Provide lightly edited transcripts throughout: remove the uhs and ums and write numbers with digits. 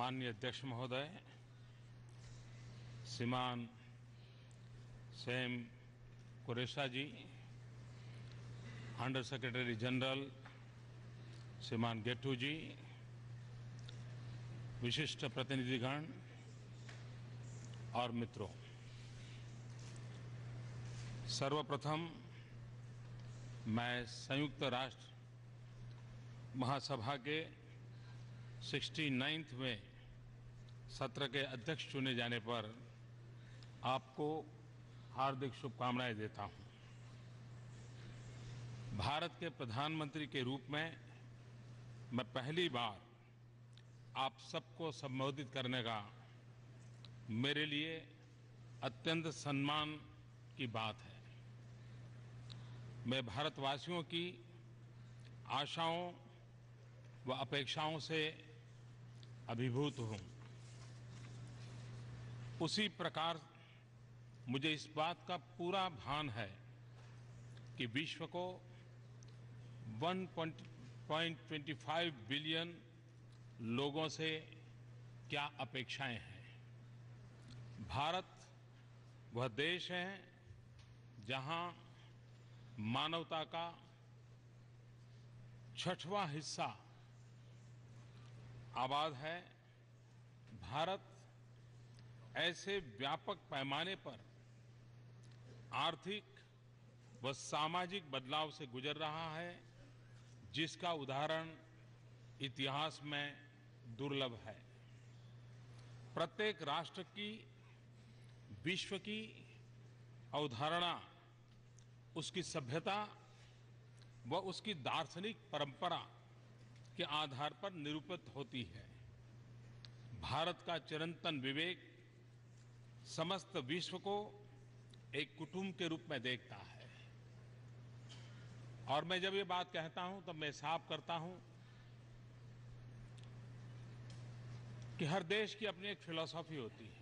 माननीय अध्यक्ष महोदय, श्रीमान सैम कुरैशी जी, अंडर सेक्रेटरी जनरल श्रीमान गेट्टू जी, विशिष्ट प्रतिनिधिगण और मित्रों, सर्वप्रथम मैं संयुक्त राष्ट्र महासभा के 69वें सत्र के अध्यक्ष चुने जाने पर आपको हार्दिक शुभकामनाएं देता हूं। भारत के प्रधानमंत्री के रूप में मैं पहली बार आप सबको संबोधित करने का मेरे लिए अत्यंत सम्मान की बात है। मैं भारतवासियों की आशाओं व अपेक्षाओं से अभिभूत हूं। उसी प्रकार मुझे इस बात का पूरा भान है कि विश्व को 1.25 बिलियन लोगों से क्या अपेक्षाएं हैं। भारत वह देश है जहां मानवता का 6वां हिस्सा आबाद है। भारत ऐसे व्यापक पैमाने पर आर्थिक व सामाजिक बदलाव से गुजर रहा है जिसका उदाहरण इतिहास में दुर्लभ है। प्रत्येक राष्ट्र की विश्व की अवधारणा उसकी सभ्यता व उसकी दार्शनिक परंपरा के आधार पर निरूपित होती है। भारत का चिरंतन विवेक समस्त विश्व को एक कुटुंब के रूप में देखता है। और मैं जब ये बात कहता हूं तब मैं साफ करता हूं कि हर देश की अपनी एक फिलॉसफी होती है।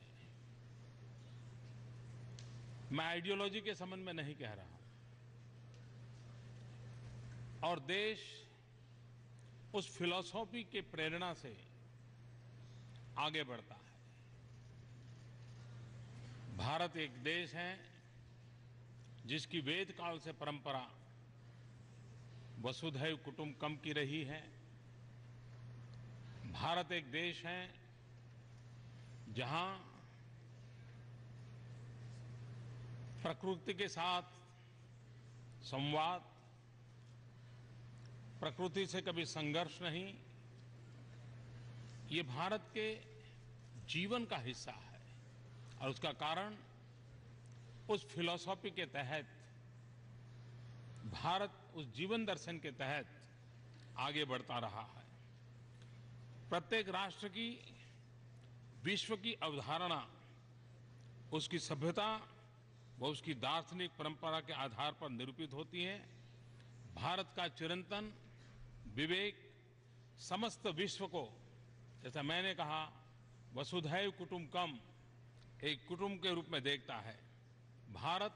मैं आइडियोलॉजी के संबंध में नहीं कह रहा हूं। और देश उस फिलॉसफी के प्रेरणा से आगे बढ़ता है। भारत एक देश है जिसकी वेद काल से परंपरा वसुधैव कुटुंबकम की रही है। भारत एक देश है जहां प्रकृति के साथ संवाद, प्रकृति से कभी संघर्ष नहीं, ये भारत के जीवन का हिस्सा है। और उसका कारण उस फिलॉसफी के तहत भारत उस जीवन दर्शन के तहत आगे बढ़ता रहा है। प्रत्येक राष्ट्र की विश्व की अवधारणा उसकी सभ्यता व उसकी दार्शनिक परंपरा के आधार पर निरूपित होती है। भारत का चिरंतन विवेक समस्त विश्व को, जैसा मैंने कहा, वसुधैव कुटुंबकम, एक कुटुंब के रूप में देखता है। भारत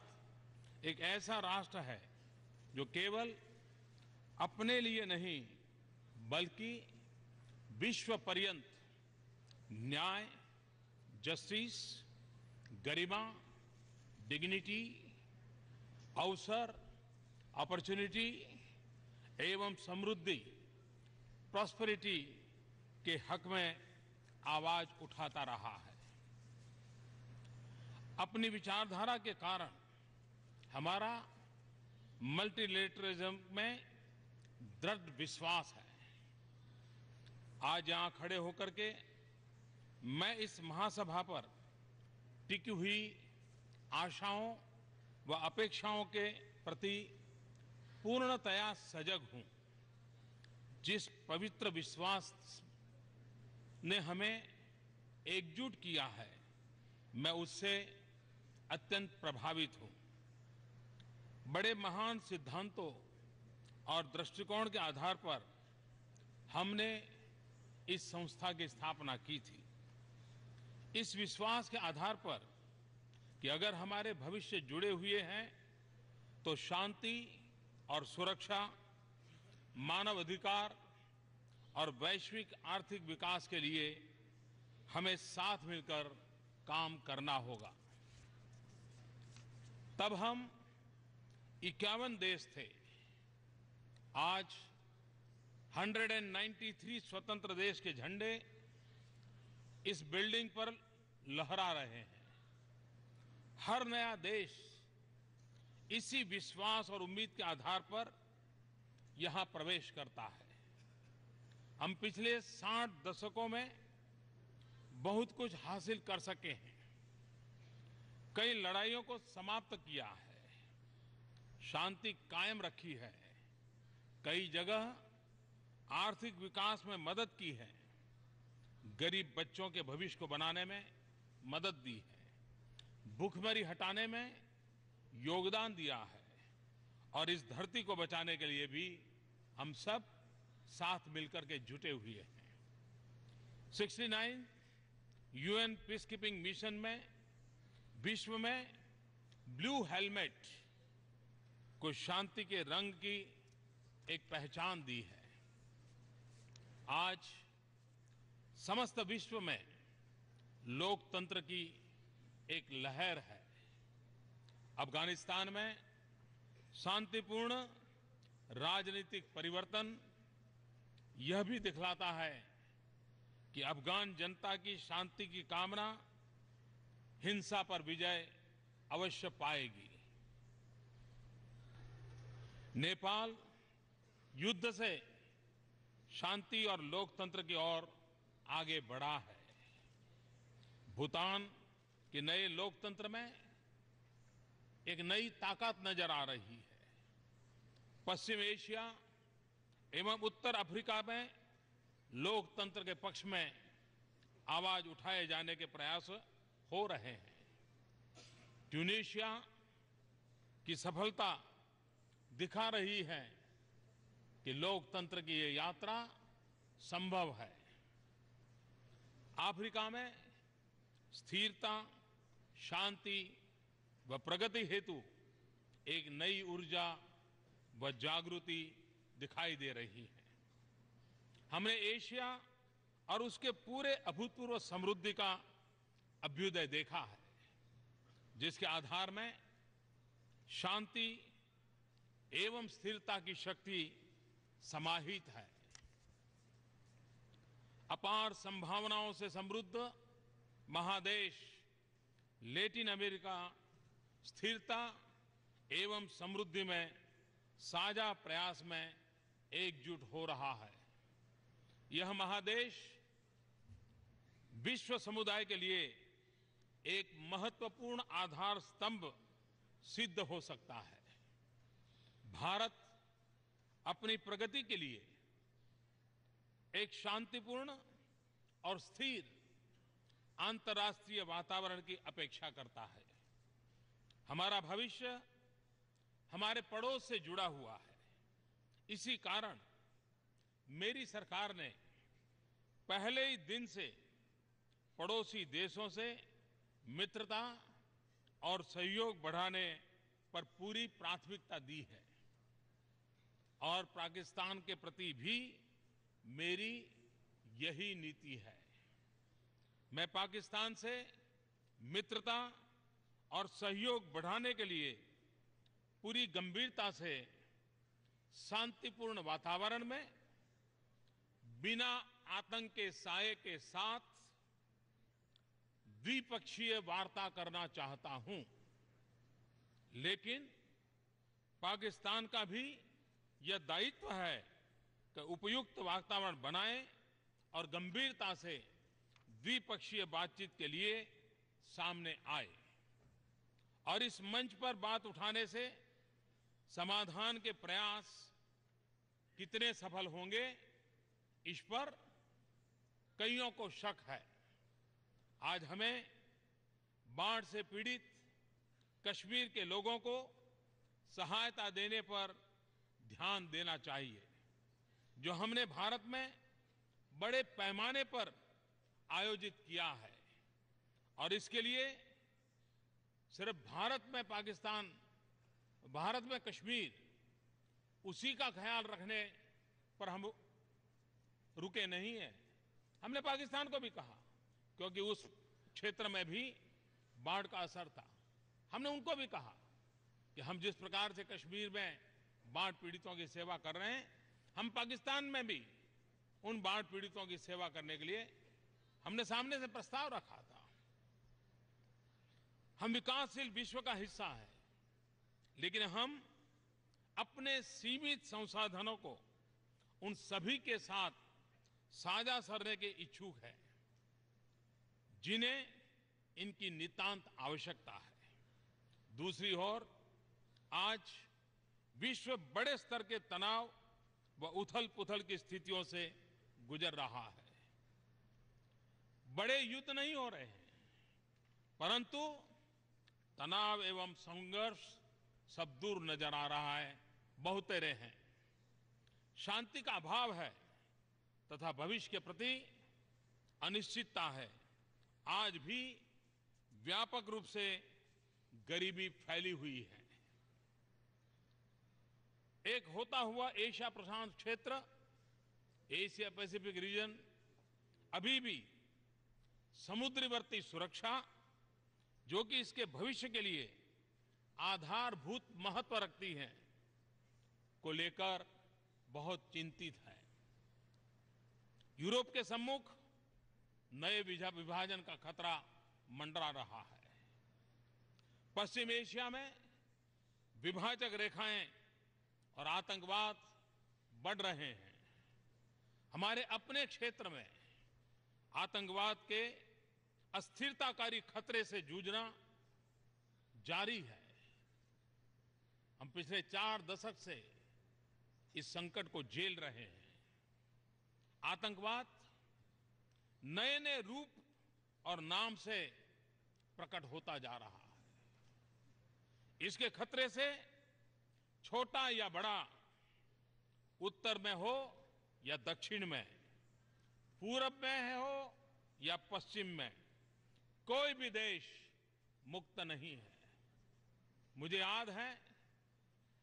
एक ऐसा राष्ट्र है जो केवल अपने लिए नहीं बल्कि विश्व पर्यंत न्याय, जस्टिस, गरिमा, डिग्निटी, अवसर, अपॉर्चुनिटी एवं समृद्धि, प्रॉस्पेरिटी के हक में आवाज उठाता रहा है। अपनी विचारधारा के कारण हमारा मल्टीलेटरलिज्म में दृढ़ विश्वास है। आज यहां खड़े होकर के मैं इस महासभा पर टिकी हुई आशाओं व अपेक्षाओं के प्रति पूर्णतया सजग हूं। जिस पवित्र विश्वास ने हमें एकजुट किया है, मैं उससे अत्यंत प्रभावित हूं। बड़े महान सिद्धांतों और दृष्टिकोण के आधार पर हमने इस संस्था की स्थापना की थी। इस विश्वास के आधार पर कि अगर हमारे भविष्य जुड़े हुए हैं तो शांति और सुरक्षा, मानव अधिकार और वैश्विक आर्थिक विकास के लिए हमें साथ मिलकर काम करना होगा। तब हम 51 देश थे, आज 193 स्वतंत्र देश के झंडे इस बिल्डिंग पर लहरा रहे हैं। हर नया देश इसी विश्वास और उम्मीद के आधार पर यहां प्रवेश करता है। हम पिछले 60 दशकों में बहुत कुछ हासिल कर सके हैं, कई लड़ाइयों को समाप्त किया है, शांति कायम रखी है, कई जगह आर्थिक विकास में मदद की है, गरीब बच्चों के भविष्य को बनाने में मदद दी है, भूखमरी हटाने में योगदान दिया है और इस धरती को बचाने के लिए भी हम सब साथ मिलकर के जुटे हुए हैं। 69 यूएन पीस कीपिंग मिशन में विश्व में ब्लू हेलमेट को शांति के रंग की एक पहचान दी है। आज समस्त विश्व में लोकतंत्र की एक लहर है। अफगानिस्तान में शांतिपूर्ण राजनीतिक परिवर्तन यह भी दिखलाता है कि अफगान जनता की शांति की कामना हिंसा पर विजय अवश्य पाएगी। नेपाल युद्ध से शांति और लोकतंत्र की ओर आगे बढ़ा है। भूटान के नए लोकतंत्र में एक नई ताकत नजर आ रही है। पश्चिम एशिया एवं उत्तर अफ्रीका में लोकतंत्र के पक्ष में आवाज उठाए जाने के प्रयास हो रहे हैं। ट्यूनीशिया की सफलता दिखा रही है कि लोकतंत्र की ये यात्रा संभव है। अफ्रीका में स्थिरता, शांति व प्रगति हेतु एक नई ऊर्जा व जागृति दिखाई दे रही है। हमने एशिया और उसके पूरे अभूतपूर्व समृद्धि का अभ्युदय देखा है, जिसके आधार में शांति एवं स्थिरता की शक्ति समाहित है। अपार संभावनाओं से समृद्ध महादेश लैटिन अमेरिका स्थिरता एवं समृद्धि में साझा प्रयास में एकजुट हो रहा है। यह महादेश विश्व समुदाय के लिए एक महत्वपूर्ण आधार स्तंभ सिद्ध हो सकता है। भारत अपनी प्रगति के लिए एक शांतिपूर्ण और स्थिर अंतर्राष्ट्रीय वातावरण की अपेक्षा करता है। हमारा भविष्य हमारे पड़ोस से जुड़ा हुआ है। इसी कारण मेरी सरकार ने पहले ही दिन से पड़ोसी देशों से मित्रता और सहयोग बढ़ाने पर पूरी प्राथमिकता दी है और पाकिस्तान के प्रति भी मेरी यही नीति है। मैं पाकिस्तान से मित्रता और सहयोग बढ़ाने के लिए पूरी गंभीरता से शांतिपूर्ण वातावरण में बिना आतंक के साये के साथ द्विपक्षीय वार्ता करना चाहता हूं, लेकिन पाकिस्तान का भी यह दायित्व है कि उपयुक्त वातावरण बनाए और गंभीरता से द्विपक्षीय बातचीत के लिए सामने आए और इस मंच पर बात उठाने से समाधान के प्रयास कितने सफल होंगे, इस पर कईयों को शक है। आज हमें बाढ़ से पीड़ित कश्मीर के लोगों को सहायता देने पर ध्यान देना चाहिए, जो हमने भारत में बड़े पैमाने पर आयोजित किया है। और इसके लिए सिर्फ भारत में कश्मीर उसी का ख्याल रखने पर हम रुके नहीं हैं। हमने पाकिस्तान को भी कहा क्योंकि उस क्षेत्र में भी बाढ़ का असर था। हमने उनको भी कहा कि हम जिस प्रकार से कश्मीर में बाढ़ पीड़ितों की सेवा कर रहे हैं, हम पाकिस्तान में भी उन बाढ़ पीड़ितों की सेवा करने के लिए हमने सामने से प्रस्ताव रखा था। हम विकासशील विश्व का हिस्सा हैं, लेकिन हम अपने सीमित संसाधनों को उन सभी के साथ साझा करने के इच्छुक हैं जिन्हें इनकी नितांत आवश्यकता है। दूसरी ओर आज विश्व बड़े स्तर के तनाव व उथल-पुथल की स्थितियों से गुजर रहा है। बड़े युद्ध नहीं हो रहे हैं, परंतु तनाव एवं संघर्ष सब दूर नजर आ रहा है, बहुतेरे हैं। शांति का अभाव है तथा भविष्य के प्रति अनिश्चितता है। आज भी व्यापक रूप से गरीबी फैली हुई है। एक होता हुआ एशिया प्रशांत क्षेत्र, एशिया पैसिफिक रीजन अभी भी समुद्रवर्ती सुरक्षा, जो कि इसके भविष्य के लिए आधारभूत महत्व रखती है, को लेकर बहुत चिंतित है। यूरोप के सम्मुख नए विभाजन का खतरा मंडरा रहा है। पश्चिम एशिया में विभाजक रेखाएं और आतंकवाद बढ़ रहे हैं। हमारे अपने क्षेत्र में आतंकवाद के अस्थिरताकारी खतरे से जूझना जारी है। हम पिछले 4 दशक से इस संकट को झेल रहे हैं। आतंकवाद नए नए रूप और नाम से प्रकट होता जा रहा है। इसके खतरे से छोटा या बड़ा, उत्तर में हो या दक्षिण में, पूरब में हो या पश्चिम में, कोई भी देश मुक्त नहीं है। मुझे याद है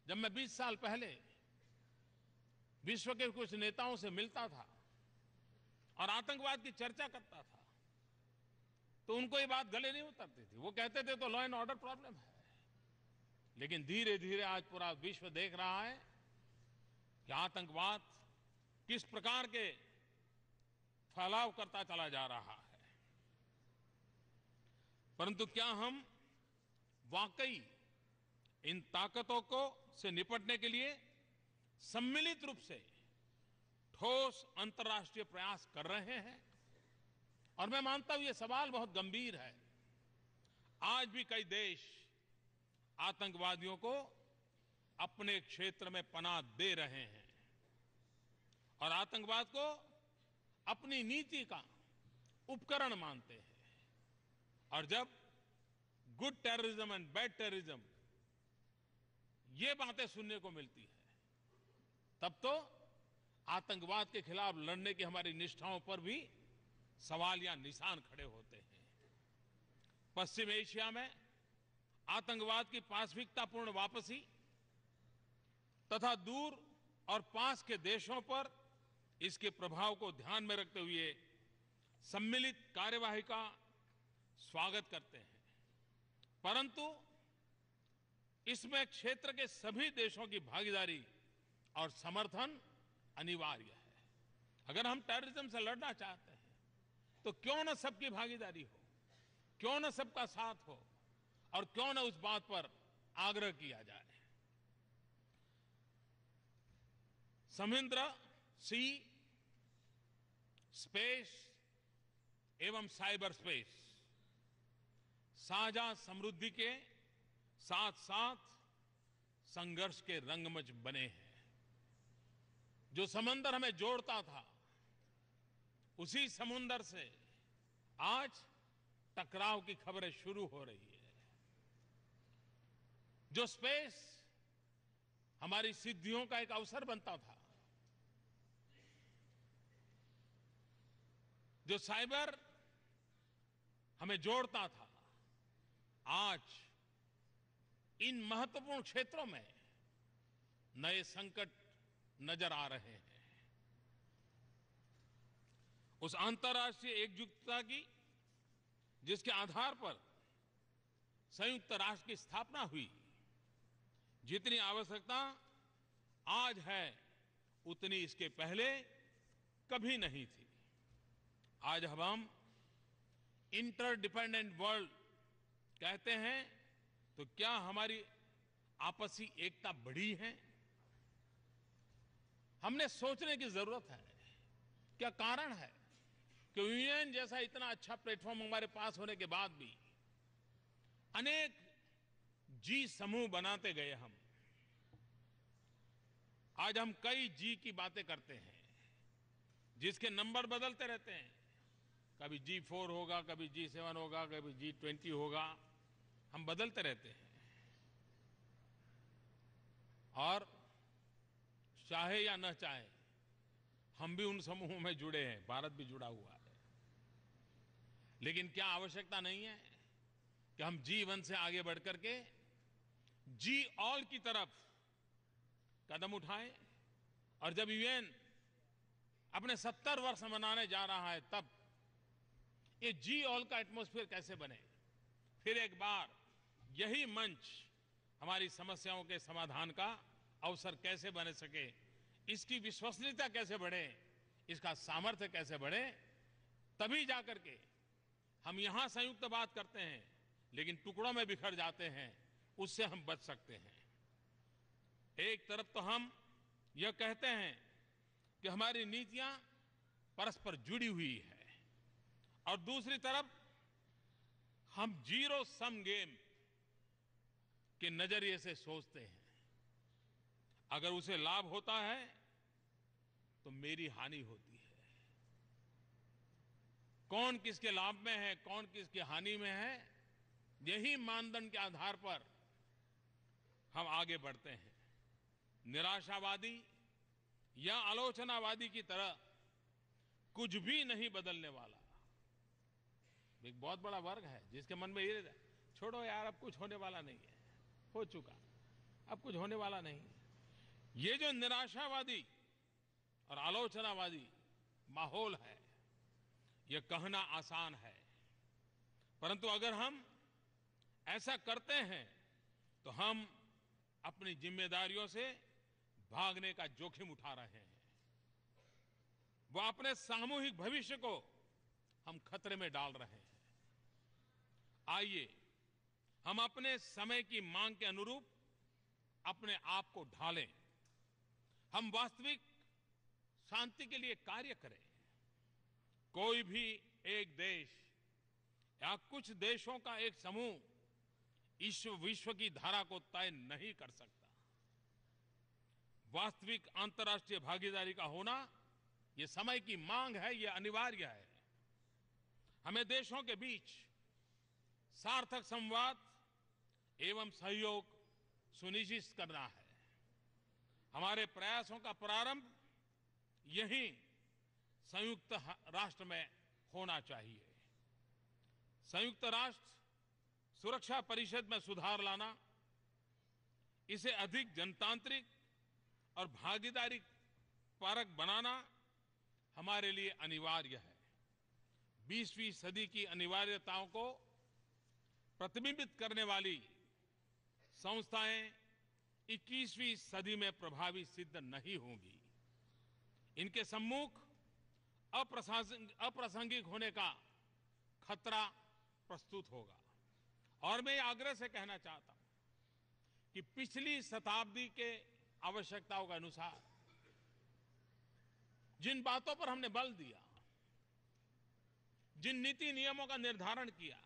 जब मैं 20 साल पहले विश्व के कुछ नेताओं से मिलता था और आतंकवाद की चर्चा करता था, तो उनको ये बात गले नहीं उतरती थी। वो कहते थे तो लॉ एंड ऑर्डर प्रॉब्लम है। लेकिन धीरे धीरे आज पूरा विश्व देख रहा है कि आतंकवाद किस प्रकार के फैलाव करता चला जा रहा है। परंतु क्या हम वाकई इन ताकतों को से निपटने के लिए सम्मिलित रूप से ठोस अंतर्राष्ट्रीय प्रयास कर रहे हैं? और मैं मानता हूं ये सवाल बहुत गंभीर है। आज भी कई देश आतंकवादियों को अपने क्षेत्र में पनाह दे रहे हैं और आतंकवाद को अपनी नीति का उपकरण मानते हैं। और जब good terrorism and bad terrorism ये बातें सुनने को मिलती है, तब तो आतंकवाद के खिलाफ लड़ने की हमारी निष्ठाओं पर भी सवाल या निशान खड़े होते हैं। पश्चिम एशिया में आतंकवाद की पाशविकतापूर्ण वापसी तथा दूर और पास के देशों पर इसके प्रभाव को ध्यान में रखते हुए सम्मिलित कार्यवाही का स्वागत करते हैं। परंतु इसमें क्षेत्र के सभी देशों की भागीदारी और समर्थन अनिवार्य है। अगर हम टेररिज्म से लड़ना चाहते हैं तो क्यों न सबकी भागीदारी हो, क्यों न सबका साथ हो और क्यों न उस बात पर आग्रह किया जाए। समुद्र, सी, स्पेस एवं साइबर स्पेस साझा समृद्धि के साथ साथ संघर्ष के रंगमंच बने हैं। जो समंदर हमें जोड़ता था, उसी समुद्र से आज टकराव की खबरें शुरू हो रही है। जो स्पेस हमारी सिद्धियों का एक अवसर बनता था, जो साइबर हमें जोड़ता था, आज इन महत्वपूर्ण क्षेत्रों में नए संकट नजर आ रहे हैं। उस अंतर्राष्ट्रीय एकजुटता की जिसके आधार पर संयुक्त राष्ट्र की स्थापना हुई, जितनी आवश्यकता आज है उतनी इसके पहले कभी नहीं थी। आज हम इंटरडिपेंडेंट वर्ल्ड कहते हैं, तो क्या हमारी आपसी एकता बढ़ी है? हमने सोचने की जरूरत है। क्या कारण है कि यूएन जैसा इतना अच्छा प्लेटफॉर्म हमारे पास होने के बाद भी अनेक जी समूह बनाते गए हम। आज हम कई जी की बातें करते हैं, जिसके नंबर बदलते रहते हैं। कभी G4 होगा, कभी G7 होगा, कभी G20 होगा, हम बदलते रहते हैं। और चाहे या न चाहे हम भी उन समूहों में जुड़े हैं, भारत भी जुड़ा हुआ है। लेकिन क्या आवश्यकता नहीं है कि हम G1 से आगे बढ़ करके जी ऑल की तरफ कदम उठाएं? और जब यूएन अपने 70 वर्ष मनाने जा रहा है, तब ये जी ऑल का एटमॉस्फेयर कैसे बने? फिर एक बार यही मंच हमारी समस्याओं के समाधान का अवसर कैसे बन सके, इसकी विश्वसनीयता कैसे बढ़े, इसका सामर्थ्य कैसे बढ़े, तभी जाकर के हम यहां संयुक्त बात करते हैं, लेकिन टुकड़ों में बिखर जाते हैं, उससे हम बच सकते हैं। एक तरफ तो हम यह कहते हैं कि हमारी नीतियां परस्पर जुड़ी हुई है, और दूसरी तरफ हम जीरो सम गेम के नजरिए से सोचते हैं। अगर उसे लाभ होता है तो मेरी हानि होती है। कौन किसके लाभ में है, कौन किसकी हानि में है, यही मानदंड के आधार पर हम आगे बढ़ते हैं। निराशावादी या आलोचनावादी की तरह कुछ भी नहीं बदलने वाला। एक बहुत बड़ा वर्ग है जिसके मन में ये, छोड़ो यार, अब कुछ होने वाला नहीं है, हो चुका, अब कुछ होने वाला नहीं। ये जो निराशावादी और आलोचनावादी माहौल है, ये कहना आसान है, परंतु अगर हम ऐसा करते हैं तो हम अपनी जिम्मेदारियों से भागने का जोखिम उठा रहे हैं। वो अपने सामूहिक भविष्य को हम खतरे में डाल रहे हैं। आइए हम अपने समय की मांग के अनुरूप अपने आप को ढालें। हम वास्तविक शांति के लिए कार्य करें। कोई भी एक देश या कुछ देशों का एक समूह विश्व की धारा को तय नहीं कर सकता। वास्तविक अंतर्राष्ट्रीय भागीदारी का होना ये समय की मांग है, ये अनिवार्य है। हमें देशों के बीच सार्थक संवाद एवं सहयोग सुनिश्चित करना है। हमारे प्रयासों का प्रारंभ यहीं संयुक्त राष्ट्र में होना चाहिए। संयुक्त राष्ट्र सुरक्षा परिषद में सुधार लाना, इसे अधिक जनतांत्रिक और भागीदारी परक बनाना हमारे लिए अनिवार्य है। 20वीं सदी की अनिवार्यताओं को प्रतिबिंबित करने वाली संस्थाएं 21वीं सदी में प्रभावी सिद्ध नहीं होंगी। इनके सम्मुख अप्रासंगिक होने का खतरा प्रस्तुत होगा। और मैं आग्रह से कहना चाहता हूं कि पिछली शताब्दी के आवश्यकताओं के अनुसार जिन बातों पर हमने बल दिया, जिन नीति नियमों का निर्धारण किया,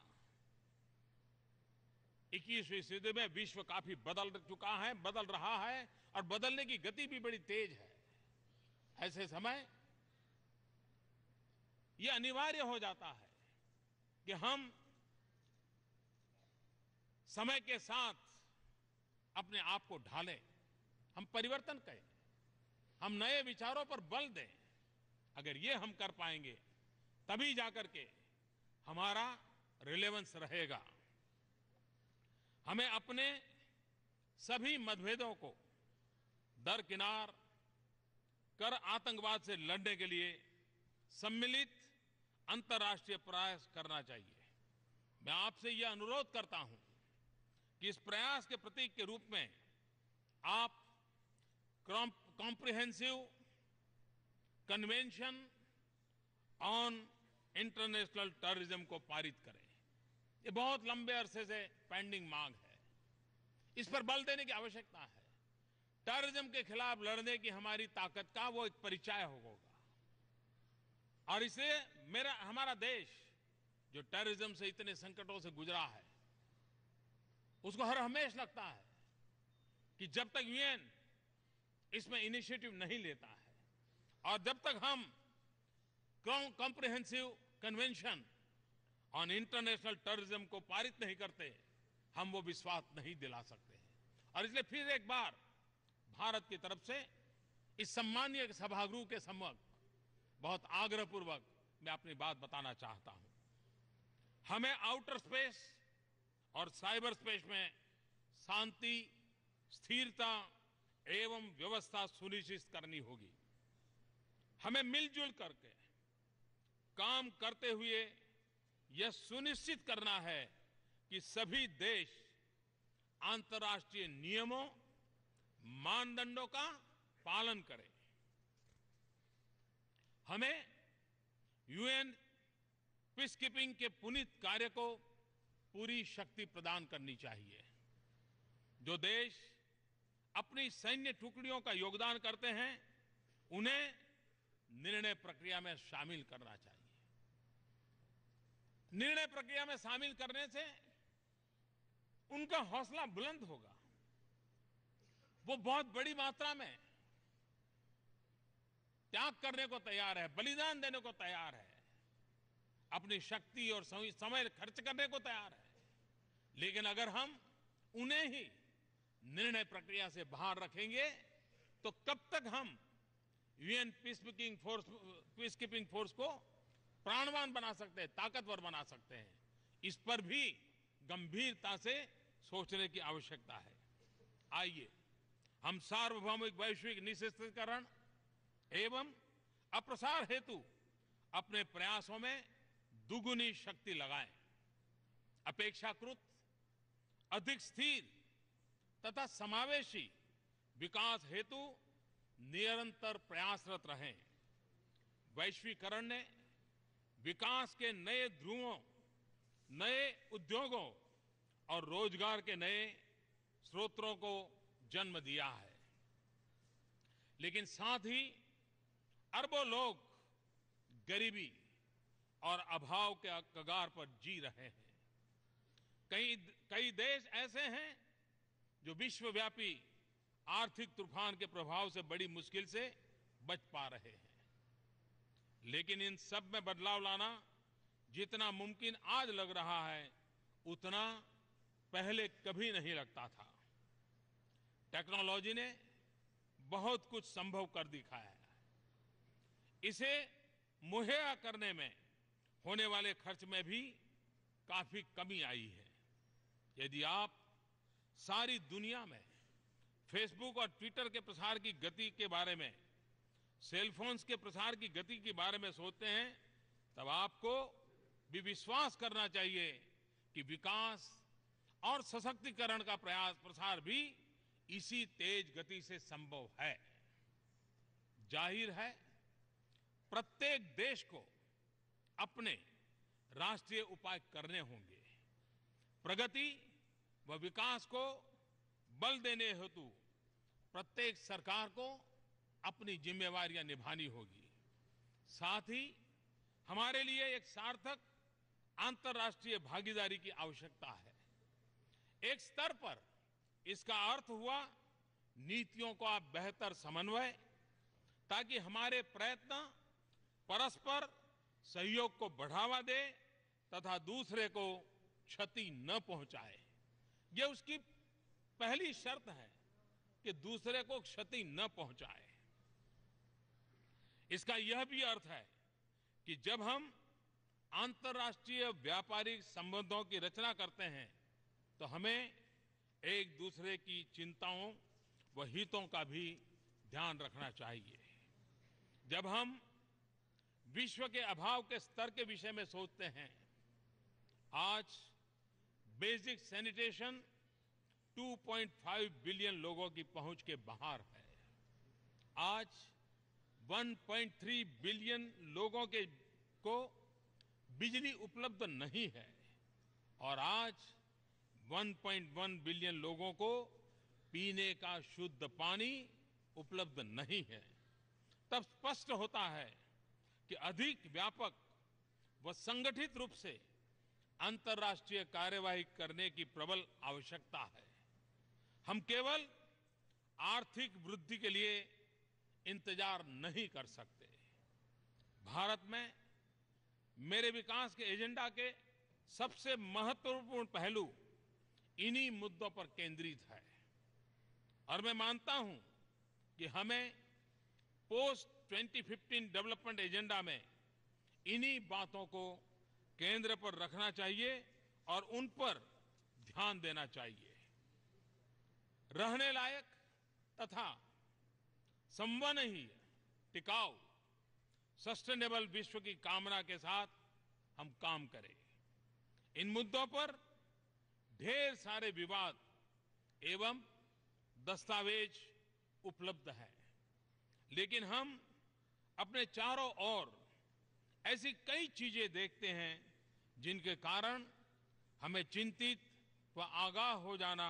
21वीं सदी में विश्व काफी बदल चुका है, बदल रहा है, और बदलने की गति भी बड़ी तेज है। ऐसे समय यह अनिवार्य हो जाता है कि हम समय के साथ अपने आप को ढालें, हम परिवर्तन करें, हम नए विचारों पर बल दें। अगर ये हम कर पाएंगे तभी जाकर के हमारा रिलेवेंस रहेगा। हमें अपने सभी मतभेदों को दरकिनार कर आतंकवाद से लड़ने के लिए सम्मिलित अंतर्राष्ट्रीय प्रयास करना चाहिए। मैं आपसे यह अनुरोध करता हूं कि इस प्रयास के प्रतीक के रूप में आप comprehensive convention on international terrorism को पारित करें। ये बहुत लंबे अरसे से पेंडिंग मांग है। इस पर बल देने की आवश्यकता है। टेररिज्म के खिलाफ लड़ने की हमारी ताकत का वो एक परिचय होगा। और इसलिए हमारा देश जो टेररिज्म से इतने संकटों से गुजरा है, उसको हर हमेश लगता है कि जब तक यूएन इसमें इनिशिएटिव नहीं लेता है और जब तक हम comprehensive convention on international terrorism को पारित नहीं करते, हम वो विश्वास नहीं दिला सकते हैं। और इसलिए फिर एक बार भारत की तरफ से इस सम्मानीय सभागृह के सम्मुख बहुत आग्रहपूर्वक मैं अपनी बात बताना चाहता हूं। हमें आउटर स्पेस और साइबर स्पेस में शांति, स्थिरता एवं व्यवस्था सुनिश्चित करनी होगी। हमें मिलजुल करके काम करते हुए यह सुनिश्चित करना है कि सभी देश अंतर्राष्ट्रीय नियमों, मानदंडों का पालन करें। हमें यूएन पीसकीपिंग के पुनीत कार्य को पूरी शक्ति प्रदान करनी चाहिए। जो देश अपनी सैन्य टुकड़ियों का योगदान करते हैं, उन्हें निर्णय प्रक्रिया में शामिल करना चाहिए। निर्णय प्रक्रिया में शामिल करने से उनका हौसला बुलंद होगा। वो बहुत बड़ी मात्रा में त्याग करने को तैयार है, बलिदान देने को तैयार है, अपनी शक्ति और समय खर्च करने को तैयार है। लेकिन अगर हम उन्हें ही निर्णय प्रक्रिया से बाहर रखेंगे तो कब तक हम यूएन पीसकीपिंग फोर्स को प्राणवान बना सकते हैं, ताकतवर बना सकते हैं? इस पर भी गंभीरता से सोचने की आवश्यकता है। आइए हम सार्वभौमिक वैश्विक निःशस्त्रीकरण एवं अप्रसार हेतु अपने प्रयासों में दुगुनी शक्ति लगाएं। अपेक्षाकृत अधिक स्थिर तथा समावेशी विकास हेतु निरंतर प्रयासरत रहें। वैश्वीकरण ने विकास के नए ध्रुवों, नए उद्योगों और रोजगार के नए स्रोतों को जन्म दिया है, लेकिन साथ ही अरबों लोग गरीबी और अभाव के कगार पर जी रहे हैं। कई देश ऐसे हैं जो विश्वव्यापी आर्थिक तूफान के प्रभाव से बड़ी मुश्किल से बच पा रहे हैं। लेकिन इन सब में बदलाव लाना जितना मुमकिन आज लग रहा है, उतना पहले कभी नहीं लगता था। टेक्नोलॉजी ने बहुत कुछ संभव कर दिखाया है। इसे मुहैया करने में होने वाले खर्च में भी काफी कमी आई है। यदि आप सारी दुनिया में फेसबुक और ट्विटर के प्रसार की गति के बारे में, सेलफोन्स के प्रसार की गति के बारे में सोचते हैं, तब आपको भी विश्वास करना चाहिए कि विकास और सशक्तिकरण का प्रसार भी इसी तेज गति से संभव है। जाहिर है, प्रत्येक देश को अपने राष्ट्रीय उपाय करने होंगे। प्रगति व विकास को बल देने हेतु प्रत्येक सरकार को अपनी जिम्मेवारियां निभानी होगी। साथ ही हमारे लिए एक सार्थक अंतर्राष्ट्रीय भागीदारी की आवश्यकता है। एक स्तर पर इसका अर्थ हुआ नीतियों का बेहतर समन्वय, ताकि हमारे प्रयत्न परस्पर सहयोग को बढ़ावा दे तथा दूसरे को क्षति न पहुंचाए। यह उसकी पहली शर्त है कि दूसरे को क्षति न पहुंचाए। इसका यह भी अर्थ है कि जब हम अंतर्राष्ट्रीय व्यापारिक संबंधों की रचना करते हैं, तो हमें एक दूसरे की चिंताओं व हितों का भी ध्यान रखना चाहिए। जब हम विश्व के अभाव के स्तर के विषय में सोचते हैं, आज बेसिक सैनिटेशन 2.5 बिलियन लोगों की पहुंच के बाहर है। आज 1.3 बिलियन लोगों को बिजली उपलब्ध नहीं है और आज 1.1 बिलियन लोगों को पीने का शुद्ध पानी उपलब्ध नहीं है। तब स्पष्ट होता है कि अधिक व्यापक व संगठित रूप से अंतर्राष्ट्रीय कार्यवाही करने की प्रबल आवश्यकता है। हम केवल आर्थिक वृद्धि के लिए इंतजार नहीं कर सकते। भारत में मेरे विकास के एजेंडा के सबसे महत्वपूर्ण पहलू इन्हीं मुद्दों पर केंद्रित है और मैं मानता हूं कि हमें पोस्ट 2015 डेवलपमेंट एजेंडा में इन्हीं बातों को केंद्र पर रखना चाहिए और उन पर ध्यान देना चाहिए। रहने लायक तथा संवहनीय टिकाऊ सस्टेनेबल विश्व की कामना के साथ हम काम करें। इन मुद्दों पर ढेर सारे विवाद एवं दस्तावेज उपलब्ध हैं, लेकिन हम अपने चारों ओर ऐसी कई चीजें देखते हैं जिनके कारण हमें चिंतित व आगाह हो जाना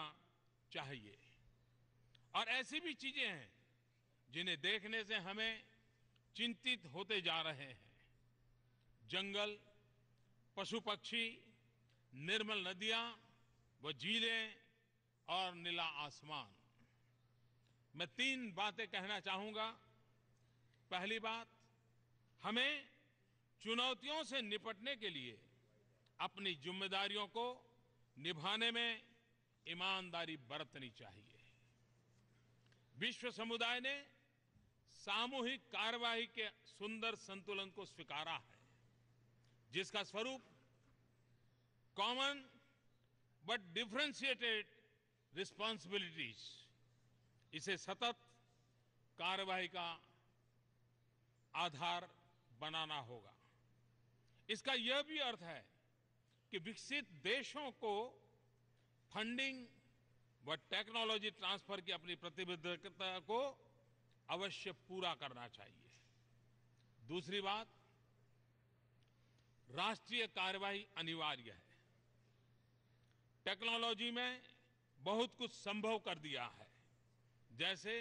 चाहिए और ऐसी भी चीजें हैं जिन्हें देखने से हमें चिंतित होते जा रहे हैं। जंगल, पशु पक्षी, निर्मल नदियां व झीलें और नीला आसमान। मैं 3 बातें कहना चाहूंगा। पहली बात, हमें चुनौतियों से निपटने के लिए अपनी जिम्मेदारियों को निभाने में ईमानदारी बरतनी चाहिए। विश्व समुदाय ने सामूहिक कार्यवाही के सुंदर संतुलन को स्वीकारा है, जिसका स्वरूप कॉमन बट डिफरेंशिएटेड रिस्पांसिबिलिटीज, इसे सतत कार्यवाही का आधार बनाना होगा। इसका यह भी अर्थ है कि विकसित देशों को फंडिंग व टेक्नोलॉजी ट्रांसफर की अपनी प्रतिबद्धता को अवश्य पूरा करना चाहिए। दूसरी बात, राष्ट्रीय कार्यवाही अनिवार्य है। टेक्नोलॉजी में बहुत कुछ संभव कर दिया है, जैसे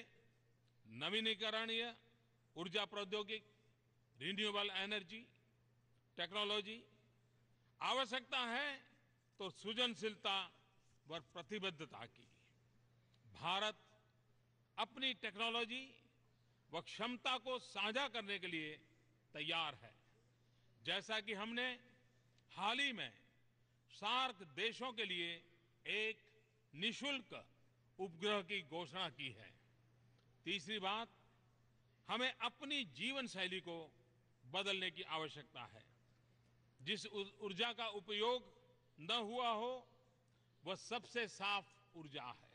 नवीनीकरणीय ऊर्जा प्रौद्योगिकी, रिन्यूएबल एनर्जी टेक्नोलॉजी। आवश्यकता है तो सृजनशीलता व प्रतिबद्धता की। भारत अपनी टेक्नोलॉजी व क्षमता को साझा करने के लिए तैयार है, जैसा कि हमने हाल ही में सार्क देशों के लिए एक निशुल्क उपग्रह की घोषणा की है। तीसरी बात, हमें अपनी जीवन शैली को बदलने की आवश्यकता है। जिस ऊर्जा का उपयोग न हुआ हो वह सबसे साफ ऊर्जा है।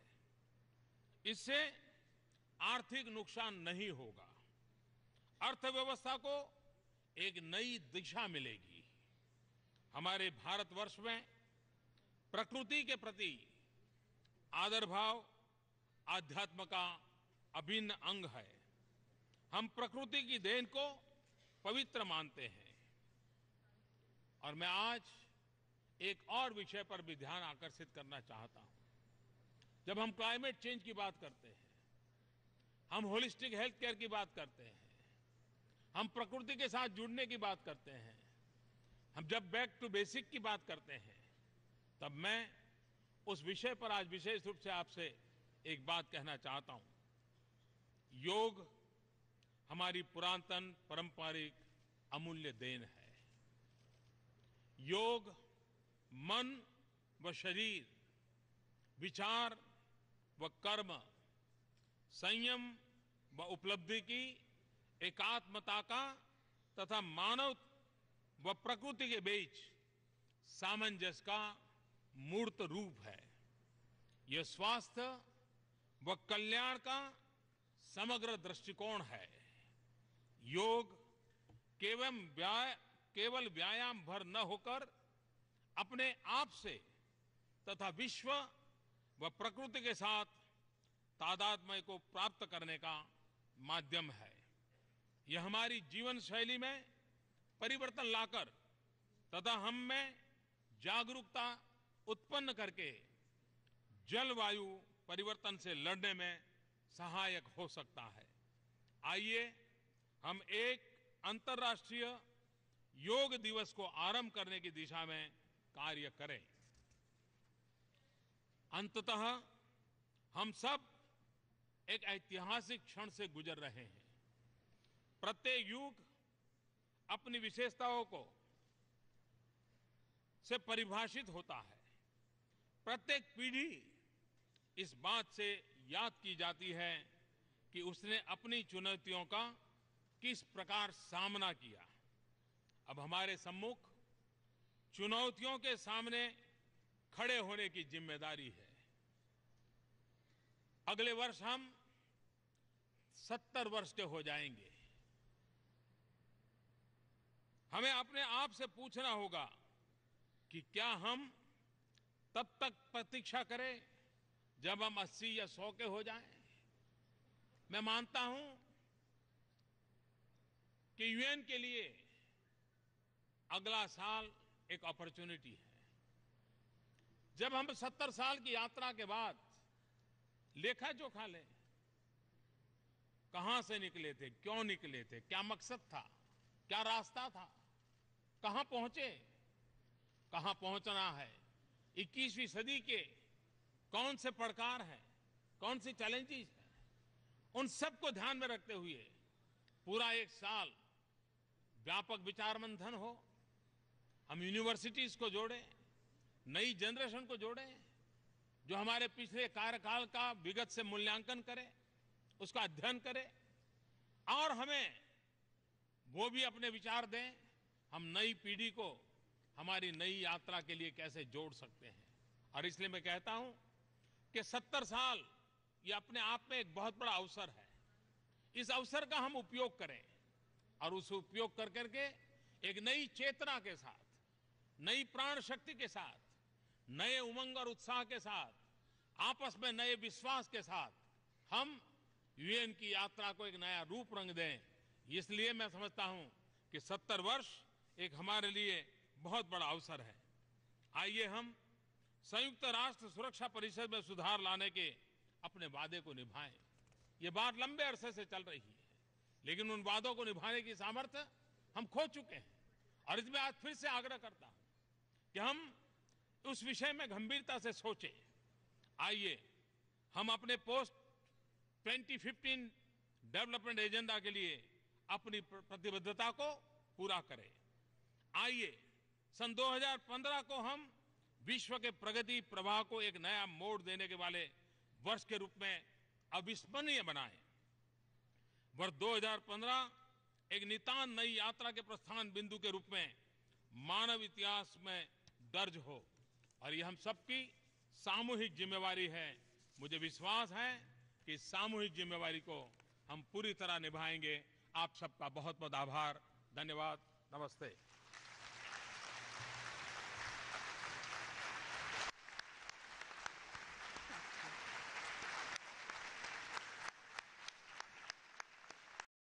इससे आर्थिक नुकसान नहीं होगा, अर्थव्यवस्था को एक नई दिशा मिलेगी। हमारे भारतवर्ष में प्रकृति के प्रति आदर भाव आध्यात्म का अभिन्न अंग है। हम प्रकृति की देन को पवित्र मानते हैं। और मैं आज एक और विषय पर भी ध्यान आकर्षित करना चाहता हूं। जब हम क्लाइमेट चेंज की बात करते हैं, हम होलिस्टिक हेल्थ केयर की बात करते हैं, हम प्रकृति के साथ जुड़ने की बात करते हैं, हम जब बैक टू बेसिक की बात करते हैं, तब मैं उस विषय पर आज विशेष रूप से आपसे एक बात कहना चाहता हूं। योग हमारी पुरातन पारंपरिक अमूल्य देन है। योग मन व शरीर, विचार व कर्म, संयम व उपलब्धि की एकात्मता का तथा मानव व प्रकृति के बीच सामंजस्य का मूर्त रूप है। यह स्वास्थ्य व कल्याण का समग्र दृष्टिकोण है। योग केवल व्यायाम भर न होकर अपने आप से तथा विश्व व प्रकृति के साथ तादात्म्य को प्राप्त करने का माध्यम है। यह हमारी जीवन शैली में परिवर्तन लाकर तथा हम में जागरूकता उत्पन्न करके जलवायु परिवर्तन से लड़ने में सहायक हो सकता है। आइए हम एक अंतर्राष्ट्रीय योग दिवस को आरंभ करने की दिशा में कार्य करें। अंततः हम सब एक ऐतिहासिक क्षण से गुजर रहे हैं। प्रत्येक युग अपनी विशेषताओं को से परिभाषित होता है। प्रत्येक पीढ़ी इस बात से याद की जाती है कि उसने अपनी चुनौतियों का किस प्रकार सामना किया। अब हमारे सम्मुख चुनौतियों के सामने खड़े होने की जिम्मेदारी है। अगले वर्ष हम 70 वर्ष के हो जाएंगे। हमें अपने आप से पूछना होगा कि क्या हम तब तक प्रतीक्षा करें जब हम 80 या 100 के हो जाएं। मैं मानता हूं कि यूएन के लिए अगला साल एक अपॉर्चुनिटी है। जब हम 70 साल की यात्रा के बाद लेखा जोखा लें, कहां से निकले थे, क्यों निकले थे, क्या मकसद था, क्या रास्ता था, कहां पहुंचे, कहां पहुंचना है, 21वीं सदी के कौन से पड़कार हैं, कौन सी चैलेंजेस हैं, उन सबको ध्यान में रखते हुए पूरा एक साल व्यापक विचार मंथन हो। हम यूनिवर्सिटीज को जोड़ें, नई जनरेशन को जोड़ें, जो हमारे पिछले कार्यकाल का विगत से मूल्यांकन करे, उसका अध्ययन करे और हमें वो भी अपने विचार दें। हम नई पीढ़ी को हमारी नई यात्रा के लिए कैसे जोड़ सकते हैं। और इसलिए मैं कहता हूं कि 70 साल ये अपने आप में एक बहुत बड़ा अवसर है। इस अवसर का हम उपयोग करें और उस उपयोग कर करके एक नई चेतना के साथ, नई प्राण शक्ति के साथ, नए उमंग और उत्साह के साथ, आपस में नए विश्वास के साथ हम यूएन की यात्रा को एक नया रूप रंग दें। इसलिए मैं समझता हूं कि 70 वर्ष एक हमारे लिए बहुत बड़ा अवसर है। आइए हम संयुक्त राष्ट्र सुरक्षा परिषद में सुधार लाने के अपने वादे को निभाएं। ये बात लंबे अरसे से चल रही है, लेकिन उन वादों को निभाने की सामर्थ्य हम खो चुके हैं। और इसमें आज फिर से आग्रह करता हूं कि हम उस विषय में गंभीरता से सोचें। आइए हम अपने पोस्ट 2015 डेवलपमेंट एजेंडा के लिए अपनी प्रतिबद्धता को पूरा करें। आइए सन 2015 को हम विश्व के प्रगति प्रवाह को एक नया मोड़ देने के वाले वर्ष के रूप में अविस्मरणीय बनाएं। वर्ष 2015 एक नितांत नई यात्रा के प्रस्थान बिंदु के रूप में मानव इतिहास में दर्ज हो और ये हम सबकी सामूहिक जिम्मेवारी है। मुझे विश्वास है कि इस सामूहिक जिम्मेवारी को हम पूरी तरह निभाएंगे। आप सबका बहुत बहुत आभार, धन्यवाद, नमस्ते।